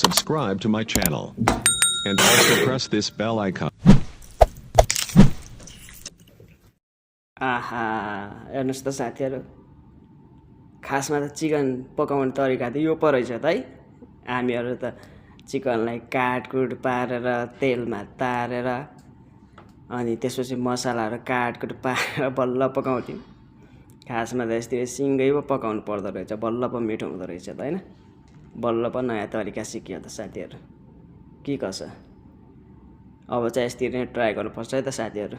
subscribe to my channel. And also press this bell icon. आहा हेर्नुहोस् त साथीहरू खासमा त चिकन पकाउने तरिका त यो पो रहेछ त है हामीहरू त चिकनलाई काटकुट पारेर तेलमा तारेर अनि त्यसपछि मसलाहरू काटकुट पारेर बल्ल पकाउँथ्यौँ खासमा त यस्तै सिङ्गै पो पकाउनु पर्दो रहेछ बल्ल पो मिठो हुँदो रहेछ त हैन बल्ल पो नयाँ तरिका सिकियो त साथीहरू के कसो अब चाहिँ यस्तरी नै ट्राई गर्नुपर्छ है त साथीहरू